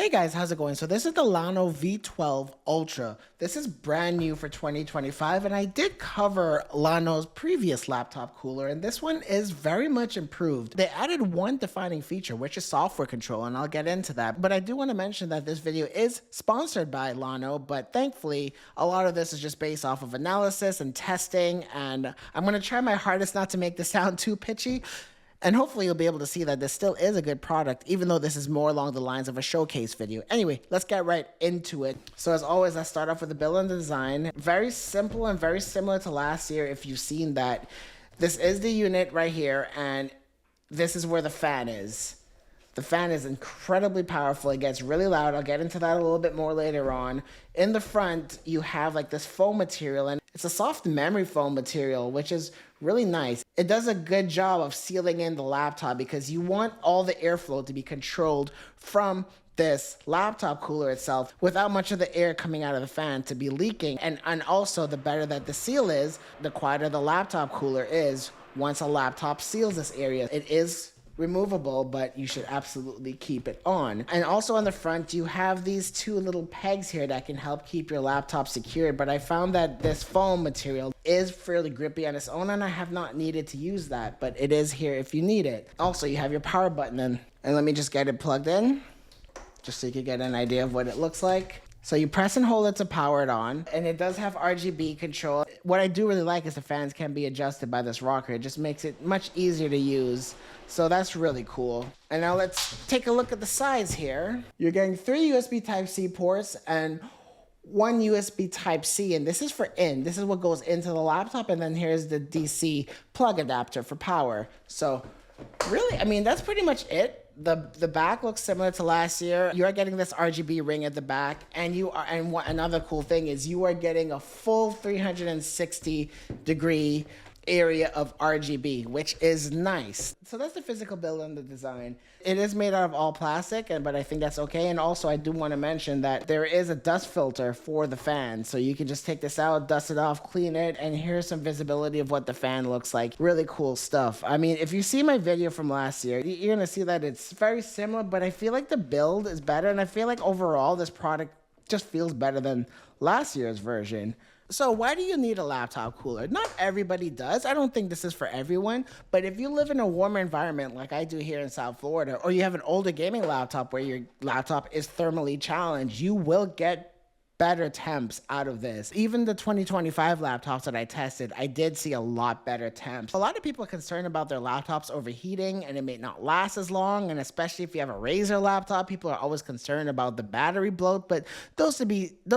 Hey guys, how's it going? So this is the Llano V12 Ultra. This is brand new for 2025, and I did cover Llano's previous laptop cooler, and this one is very much improved. They added one defining feature, which is software control, and I'll get into that. But I do want to mention that this video is sponsored by Llano, but thankfully, a lot of this is just based off of analysis and testing, and I'm going to try my hardest not to make this sound too pitchy. And hopefully you'll be able to see that this still is a good product, even though this is more along the lines of a showcase video. Anyway, let's get right into it. So as always, I start off with the build and design. Very simple and very similar to last year if you've seen that. This is the unit right here, and this is where the fan is. The fan is incredibly powerful. It gets really loud. I'll get into that a little bit more later on. In the front, you have like this foam material, and it's a soft memory foam material, which is really nice. It does a good job of sealing in the laptop because you want all the airflow to be controlled from this laptop cooler itself without much of the air coming out of the fan to be leaking. And also, the better that the seal is, the quieter the laptop cooler is once a laptop seals this area. It is removable, but you should absolutely keep it on. And also on the front, you have these two little pegs here that can help keep your laptop secured, but I found that this foam material is fairly grippy on its own, and I have not needed to use that, but it is here if you need it. Also, you have your power button, and let me just get it plugged in, just so you can get an idea of what it looks like. So you press and hold it to power it on, and it does have RGB control. What I do really like is the fans can be adjusted by this rocker. It just makes it much easier to use. So that's really cool. And now let's take a look at the size here. You're getting 3 USB Type-C ports and 1 USB Type-C, and this is for in. This is what goes into the laptop, and then here's the DC plug adapter for power. So really, I mean, that's pretty much it. The back looks similar to last year. You are getting this RGB ring at the back, and another cool thing is you are getting a full 360-degree area of RGB, which is nice. So that's the physical build and the design. It is made out of all plastic, but I think that's okay. And also, I do want to mention that there is a dust filter for the fan, so you can just take this out, dust it off, clean it, and here's some visibility of what the fan looks like. Really cool stuff. I mean, if you see my video from last year, you're gonna see that it's very similar, but I feel like the build is better, and I feel like overall this product just feels better than last year's version. So why do you need a laptop cooler? Not everybody does. I don't think this is for everyone, but if you live in a warmer environment like I do here in South Florida, or you have an older gaming laptop where your laptop is thermally challenged, you will get better temps out of this. Even the 2025 laptops that I tested, I did see a lot better temps. A lot of people are concerned about their laptops overheating and it may not last as long, and especially if you have a Razer laptop, people are always concerned about the battery bloat, but those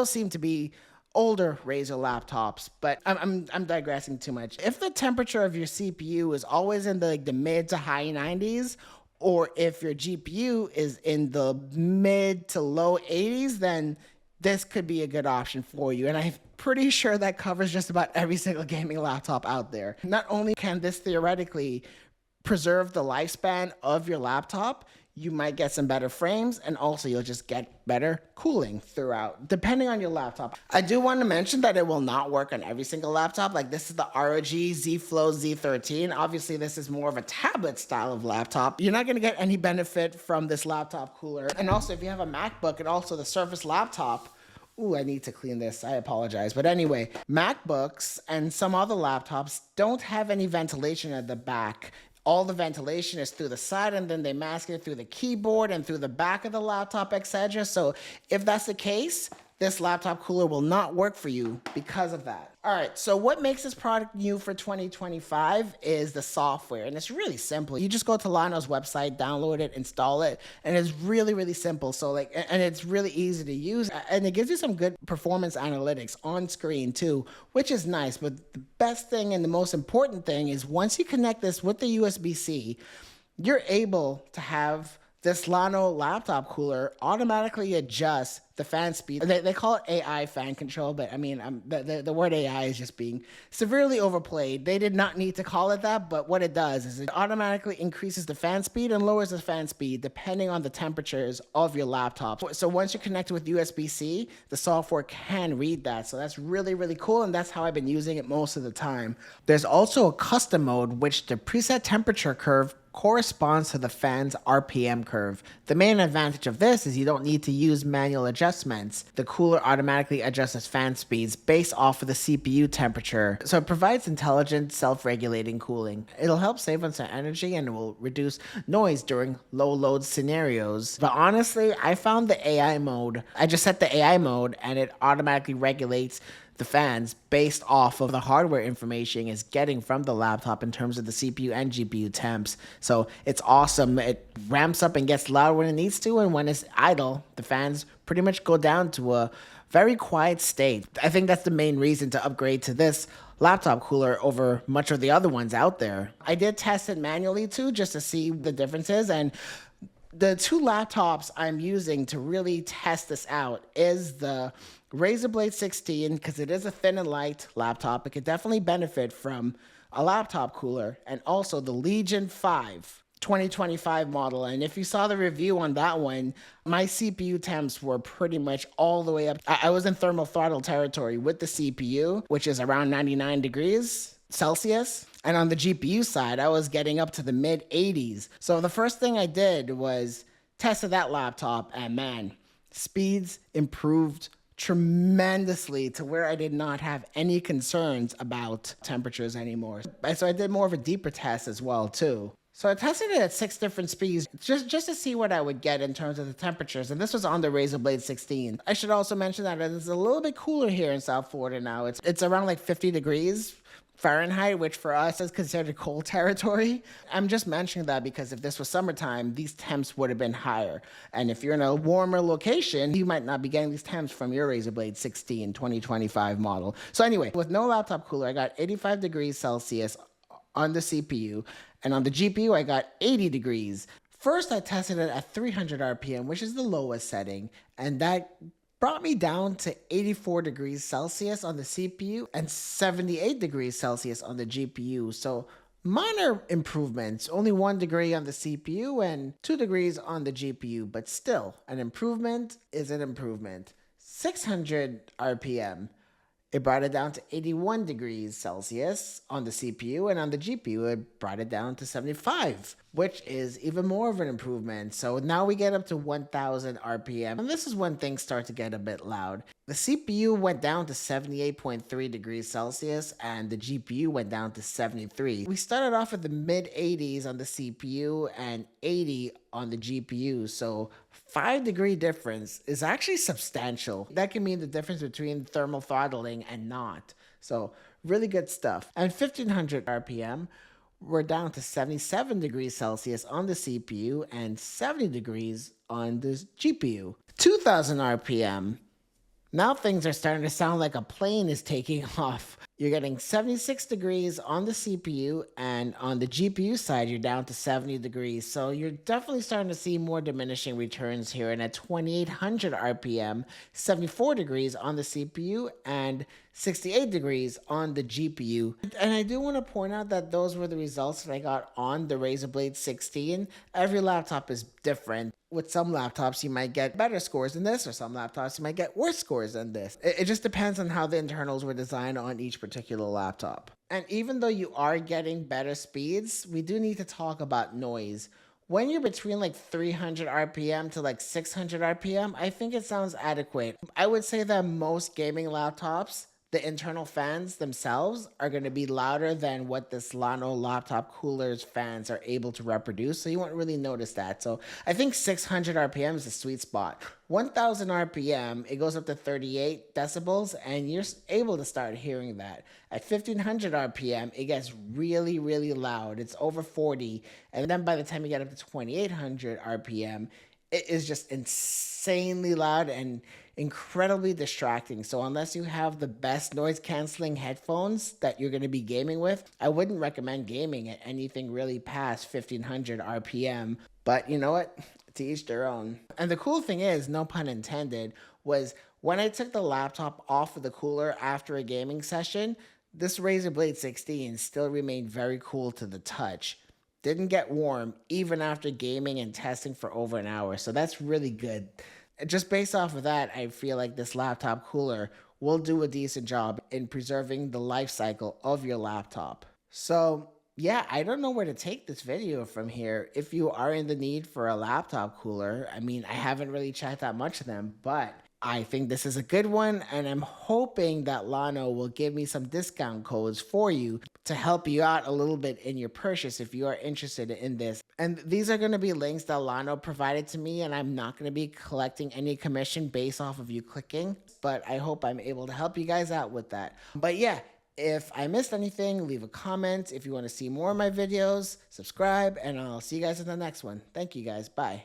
seem to be older Razer laptops, but I'm digressing too much. If the temperature of your CPU is always in the mid to high 90s, or if your GPU is in the mid to low 80s, then this could be a good option for you. And I'm pretty sure that covers just about every single gaming laptop out there. Not only can this theoretically preserve the lifespan of your laptop, you might get some better frames, and also you'll just get better cooling throughout, depending on your laptop. I do want to mention that it will not work on every single laptop. Like, this is the ROG Z-Flow Z13. Obviously, this is more of a tablet style of laptop. You're not going to get any benefit from this laptop cooler. And also, if you have a MacBook and also the Surface laptop, ooh, I need to clean this. I apologize. But anyway, MacBooks and some other laptops don't have any ventilation at the back. All the ventilation is through the side, and then they mask it through the keyboard and through the back of the laptop, etc. So if that's the case, this laptop cooler will not work for you because of that. All right, so what makes this product new for 2025 is the software, and it's really simple. You just go to Llano's website, download it, install it, and it's really, really simple. So and it's really easy to use, and it gives you some good performance analytics on screen too, which is nice. But the best thing and the most important thing is once you connect this with the USB-C, you're able to have this Llano laptop cooler automatically adjust the fan speed. They call it AI fan control, but I mean, the word AI is just being severely overplayed. They did not need to call it that, but what it does is it automatically increases the fan speed and lowers the fan speed depending on the temperatures of your laptop. So once you're connected with USB-C, the software can read that. So that's really, really cool, and that's how I've been using it most of the time. There's also a custom mode, which the preset temperature curve corresponds to the fan's RPM curve. The main advantage of this is you don't need to use manual adjustments. The cooler automatically adjusts its fan speeds based off of the CPU temperature, so it provides intelligent, self-regulating cooling. It'll help save on some energy and it will reduce noise during low load scenarios. But honestly, I found the AI mode. I just set the AI mode and it automatically regulates the fans based off of the hardware information it's getting from the laptop in terms of the CPU and GPU temps. So it's awesome. It ramps up and gets loud when it needs to, and when it's idle, the fans pretty much go down to a very quiet state. I think that's the main reason to upgrade to this laptop cooler over much of the other ones out there. I did test it manually too, just to see the differences, and the two laptops I'm using to really test this out is the Razer Blade 16, because it is a thin and light laptop. It could definitely benefit from a laptop cooler, and also the Legion 5 2025 model. And if you saw the review on that one, my CPU temps were pretty much all the way up. I was in thermal throttle territory with the CPU, which is around 99 degrees Celsius. And on the GPU side, I was getting up to the mid 80s. So the first thing I did was tested that laptop, and man, speeds improved tremendously to where I did not have any concerns about temperatures anymore. So I did more of a deeper test as well too. So I tested it at 6 different speeds just to see what I would get in terms of the temperatures, and this was on the Razer Blade 16. I should also mention that it's a little bit cooler here in South Florida now. It's around like 50 degrees Fahrenheit, which for us is considered cold territory. I'm just mentioning that because if this was summertime, these temps would have been higher. And if you're in a warmer location, you might not be getting these temps from your Razer Blade 16 2025 model. So anyway, with no laptop cooler, I got 85 degrees Celsius on the CPU, and on the GPU, I got 80 degrees. First, I tested it at 300 RPM, which is the lowest setting, and that brought me down to 84 degrees Celsius on the CPU and 78 degrees Celsius on the GPU. So minor improvements, only 1 degree on the CPU and 2 degrees on the GPU, but still an improvement is an improvement. 600 RPM, it brought it down to 81 degrees Celsius on the CPU, and on the GPU, it brought it down to 75, which is even more of an improvement. So now we get up to 1000 RPM, and this is when things start to get a bit loud. The CPU went down to 78.3 degrees Celsius, and the GPU went down to 73. We started off at the mid 80s on the CPU and 80 on the GPU, so 5-degree difference is actually substantial. That can mean the difference between thermal throttling and not. So really good stuff. And 1500 RPM, we're down to 77 degrees Celsius on the CPU and 70 degrees on the GPU. 2000 RPM, now things are starting to sound like a plane is taking off. You're getting 76 degrees on the CPU, and on the GPU side, you're down to 70 degrees. So you're definitely starting to see more diminishing returns here. And at 2800 RPM, 74 degrees on the CPU and 68 degrees on the GPU. And I do want to point out that those were the results that I got on the Razer Blade 16. Every laptop is different. With some laptops, you might get better scores than this, or some laptops, you might get worse scores than this. It just depends on how the internals were designed on each particular laptop. And even though you are getting better speeds, we do need to talk about noise. When you're between like 300 RPM to like 600 RPM, I think it sounds adequate. I would say that most gaming laptops, the internal fans themselves are going to be louder than what this llano laptop cooler's fans are able to reproduce, so you won't really notice that. So I think 600 RPM is the sweet spot. 1000 RPM, it goes up to 38 decibels, and you're able to start hearing that. At 1500 RPM, it gets really, really loud. It's over 40, and then by the time you get up to 2800 RPM, it is just insanely loud and incredibly distracting. So unless you have the best noise canceling headphones that you're going to be gaming with, I wouldn't recommend gaming at anything really past 1500 RPM. But you know what? To each their own. And the cool thing is, no pun intended, was when I took the laptop off of the cooler after a gaming session, this Razer Blade 16 still remained very cool to the touch. Didn't get warm even after gaming and testing for over an hour, so that's really good. Just based off of that, I feel like this laptop cooler will do a decent job in preserving the life cycle of your laptop. So, yeah, I don't know where to take this video from here. If you are in the need for a laptop cooler, I mean, I haven't really checked that much of them, but I think this is a good one, and I'm hoping that llano will give me some discount codes for you to help you out a little bit in your purchase if you are interested in this. And these are going to be links that llano provided to me, and I'm not going to be collecting any commission based off of you clicking, but I hope I'm able to help you guys out with that. But yeah, if I missed anything, leave a comment. If you want to see more of my videos, subscribe, and I'll see you guys in the next one. Thank you guys. Bye.